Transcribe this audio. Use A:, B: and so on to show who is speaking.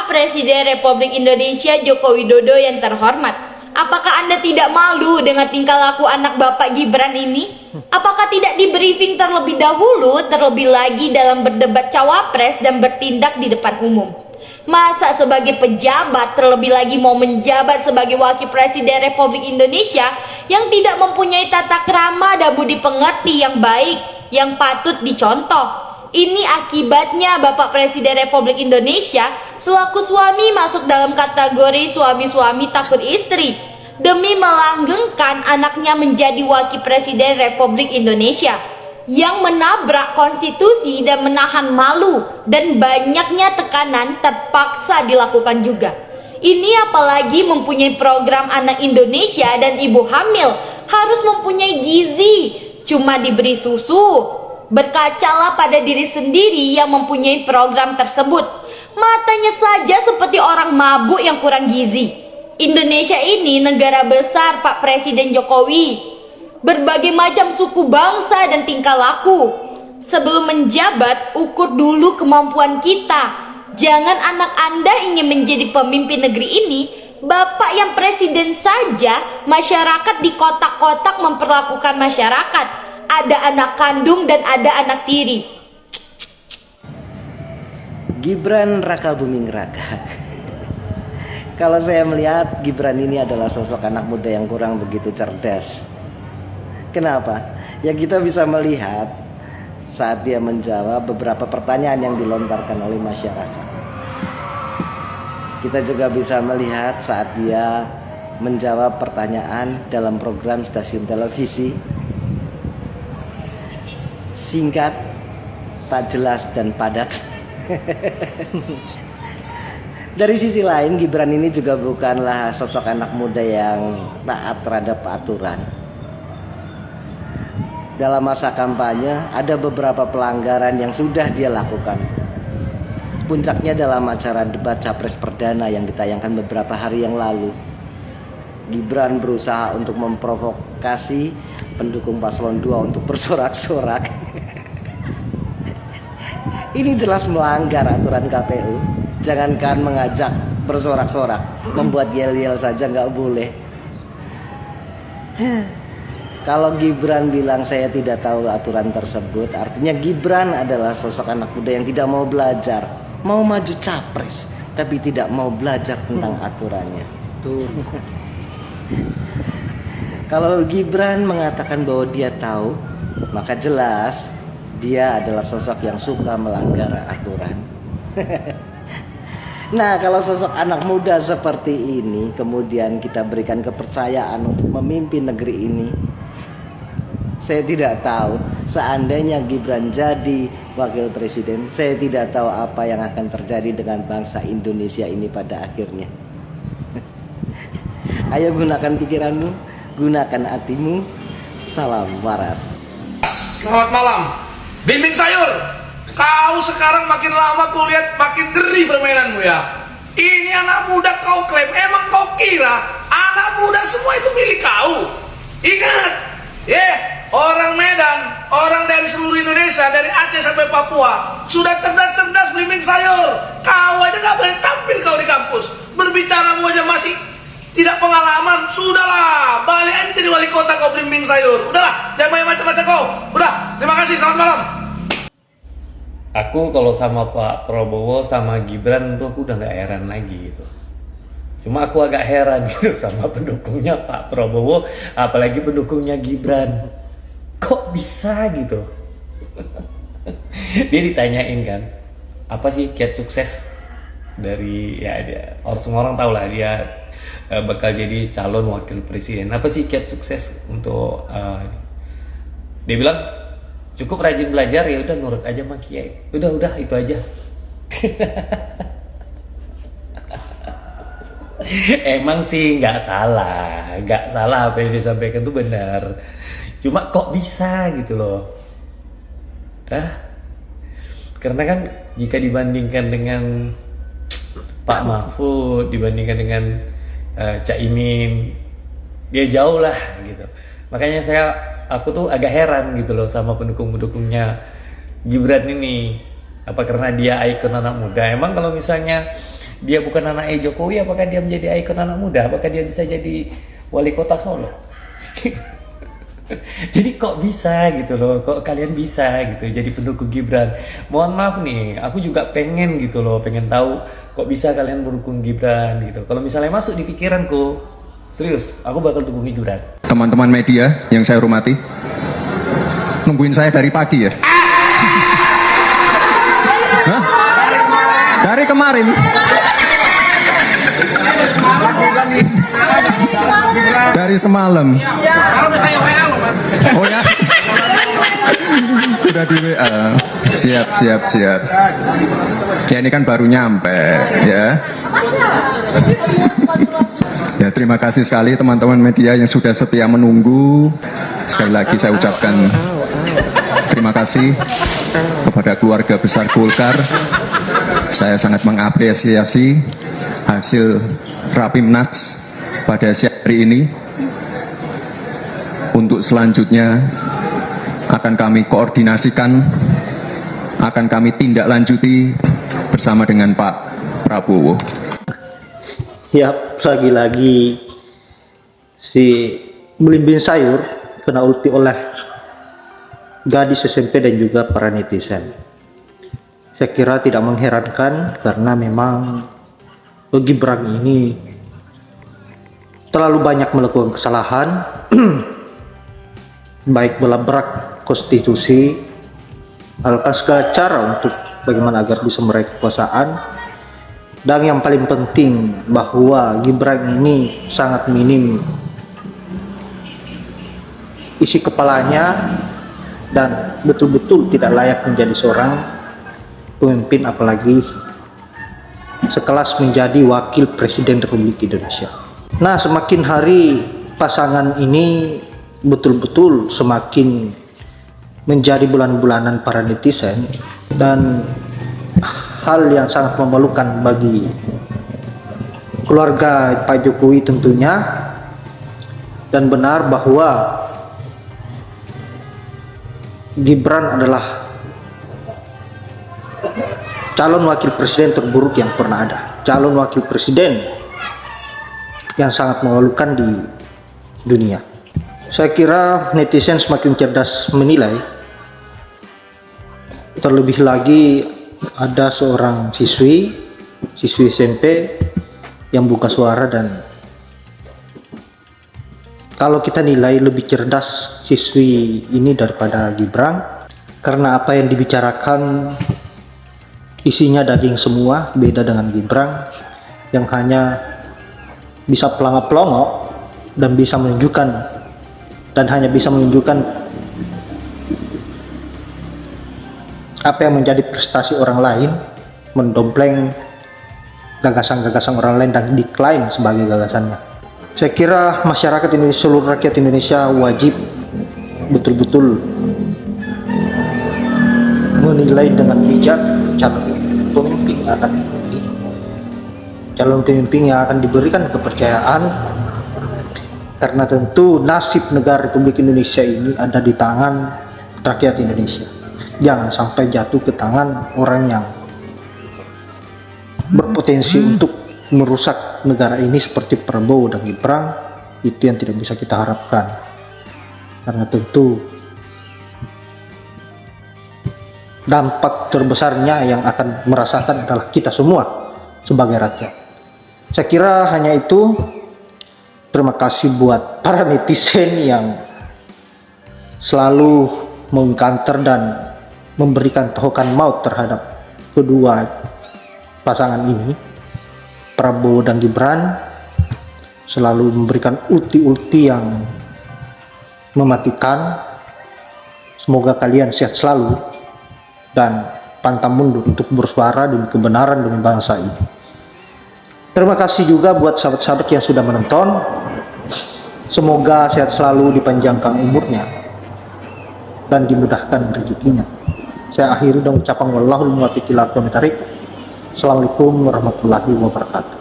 A: Bapak Presiden Republik Indonesia Joko Widodo yang terhormat, apakah Anda tidak malu dengan tingkah laku anak Bapak Gibran ini? Apakah tidak di briefing terlebih dahulu, terlebih lagi dalam berdebat cawapres dan bertindak di depan umum? Masa sebagai pejabat, terlebih lagi mau menjabat sebagai Wakil Presiden Republik Indonesia yang tidak mempunyai tata krama dan budi pengerti yang baik, yang patut dicontoh? Ini akibatnya Bapak Presiden Republik Indonesia selaku suami masuk dalam kategori suami-suami takut istri demi melanggengkan anaknya menjadi Wakil Presiden Republik Indonesia yang menabrak konstitusi dan menahan malu dan banyaknya tekanan terpaksa dilakukan juga. Ini apalagi mempunyai program anak Indonesia dan ibu hamil harus mempunyai gizi, cuma diberi susu. Berkacalah pada diri sendiri yang mempunyai program tersebut. Matanya saja seperti orang mabuk yang kurang gizi. Indonesia ini negara besar, Pak Presiden Jokowi. Berbagai macam suku bangsa dan tingkah laku. Sebelum menjabat, ukur dulu kemampuan kita. Jangan anak Anda ingin menjadi pemimpin negeri ini, Bapak yang presiden saja, masyarakat di kotak-kotak memperlakukan masyarakat. Ada anak kandung dan ada anak tiri.
B: Gibran Raka Buming Raka. Kalau saya melihat Gibran ini adalah sosok anak muda yang kurang begitu cerdas. Kenapa? Ya kita bisa melihat saat dia menjawab beberapa pertanyaan yang dilontarkan oleh masyarakat. Kita juga bisa melihat saat dia menjawab pertanyaan dalam program stasiun televisi. Singkat, tak jelas dan padat. Dari sisi lain, Gibran ini juga bukanlah sosok anak muda yang taat terhadap aturan. Dalam masa kampanye ada beberapa pelanggaran yang sudah dia lakukan. Puncaknya dalam acara debat Capres Perdana yang ditayangkan beberapa hari yang lalu. Gibran berusaha untuk memprovokasi pendukung paslon 2 untuk bersorak-sorak. Ini jelas melanggar aturan KPU. Jangankan mengajak bersorak-sorak, membuat yel-yel saja nggak boleh. Kalau Gibran bilang saya tidak tahu aturan tersebut, artinya Gibran adalah sosok anak muda yang tidak mau belajar, mau maju capres, tapi tidak mau belajar tentang aturannya. Tuh. Kalau Gibran mengatakan bahwa dia tahu, maka jelas dia adalah sosok yang suka melanggar aturan. Nah, kalau sosok anak muda seperti ini kemudian kita berikan kepercayaan untuk memimpin negeri ini, saya tidak tahu seandainya Gibran jadi wakil presiden, saya tidak tahu apa yang akan terjadi dengan bangsa Indonesia ini pada akhirnya. Ayo gunakan pikiranmu, gunakan hatimu. Salam waras.
C: Selamat malam. Bimbing sayur, kau sekarang makin lama kulihat makin geri permainanmu ya. Ini anak muda kau klaim, emang kau kira anak muda semua itu milik kau? Ingat, orang Medan, orang dari seluruh Indonesia, dari Aceh sampai Papua sudah cerdas-cerdas bimbing sayur. Kau aja gak boleh tampil kau di kampus, berbicara aja masih tidak pengalaman. Sudahlah, balik aja jadi wali kota kau bimbing sayur. Udahlah, jangan banyak macam-macam kau. Udah, terima kasih, selamat malam.
D: Aku kalau sama Pak Prabowo sama Gibran tuh aku udah nggak heran lagi gitu. Cuma aku agak heran gitu sama pendukungnya Pak Prabowo, apalagi pendukungnya Gibran. Kok bisa gitu? Dia ditanyain kan, apa sih kiat sukses dari semua orang tahu lah dia bakal jadi calon wakil presiden. Apa sih kiat sukses untuk dia bilang cukup rajin belajar, ya udah nurut aja sama kiai. Udah itu aja. Emang sih nggak salah apa yang disampaikan itu benar. Cuma kok bisa gitu loh? Karena kan jika dibandingkan dengan Pak Mahfud, dibandingkan dengan Caimin, dia jauh lah gitu. Makanya aku tuh agak heran gitu loh sama pendukung-pendukungnya Gibran ini. Apa karena dia ikon anak muda? Emang kalau misalnya dia bukan anak Jokowi, apakah dia menjadi ikon anak muda? Apakah dia bisa jadi wali kota Solo? Jadi kok bisa gitu loh, kok kalian bisa gitu jadi pendukung Gibran? Mohon maaf nih, aku juga pengen gitu loh, pengen tahu kok bisa kalian mendukung Gibran gitu. Kalau misalnya masuk di pikiranku, serius, aku bakal dukung Gibran.
E: Teman-teman media yang saya hormati, nungguin saya dari pagi ya? Hah? Dari kemarin. Dari semalam. Oh ya? Sudah di WA. Siap. Ya ini kan baru nyampe ya. Ya terima kasih sekali teman-teman media yang sudah setia menunggu. Sekali lagi saya ucapkan terima kasih kepada keluarga besar Golkar. Saya sangat mengapresiasi hasil Rapimnas pada siang hari ini. Untuk selanjutnya akan kami koordinasikan, akan kami tindak lanjuti bersama dengan Pak Prabowo.
F: Ya, lagi-lagi si belimbing sayur kena ulti oleh gadis SMP dan juga para netizen. Saya kira tidak mengherankan karena memang Gibran ini terlalu banyak melakukan kesalahan baik melabrak konstitusi, melakukan segala cara untuk bagaimana agar bisa meraih kekuasaan. Dan yang paling penting bahwa Gibran ini sangat minim isi kepalanya dan betul-betul tidak layak menjadi seorang pemimpin, apalagi sekelas menjadi wakil presiden Republik Indonesia. Nah, semakin hari pasangan ini betul-betul semakin menjadi bulan-bulanan para netizen, dan hal yang sangat memalukan bagi keluarga Pak Jokowi tentunya. Dan benar bahwa Gibran adalah calon wakil presiden terburuk yang pernah ada, calon wakil presiden yang sangat memalukan di dunia. Saya kira netizen semakin cerdas menilai, terlebih lagi ada seorang siswi SMP yang buka suara, dan kalau kita nilai lebih cerdas siswi ini daripada Gibran, karena apa yang dibicarakan isinya daging semua, beda dengan Gibran yang hanya bisa pelongo-pelongo dan bisa menunjukkan apa yang menjadi prestasi orang lain, mendompleng gagasan-gagasan orang lain dan diklaim sebagai gagasannya. Saya kira masyarakat Indonesia, seluruh rakyat Indonesia wajib betul-betul menilai dengan bijak calon pemimpin yang akan dipilih, calon pemimpin yang akan diberikan kepercayaan, karena tentu nasib negara Republik Indonesia ini ada di tangan rakyat Indonesia. Jangan sampai jatuh ke tangan orang yang berpotensi untuk merusak negara ini seperti Prabowo dan Gibran. Itu yang tidak bisa kita harapkan, karena tentu dampak terbesarnya yang akan merasakan adalah kita semua sebagai rakyat. Saya kira hanya itu. Terima kasih buat para netizen yang selalu mengkanter dan memberikan tohokan maut terhadap kedua pasangan ini, Prabowo dan Gibran. Selalu memberikan ulti-ulti yang mematikan. Semoga kalian sehat selalu dan pantang mundur untuk bersuara demi kebenaran demi bangsa ini. Terima kasih juga buat sahabat-sahabat yang sudah menonton. Semoga sehat selalu, dipanjangkan umurnya dan dimudahkan rezekinya. Saya akhiri dengan ucapan wallahul muwaffiq ila aqwamit thoriq. Assalamualaikum warahmatullahi wabarakatuh.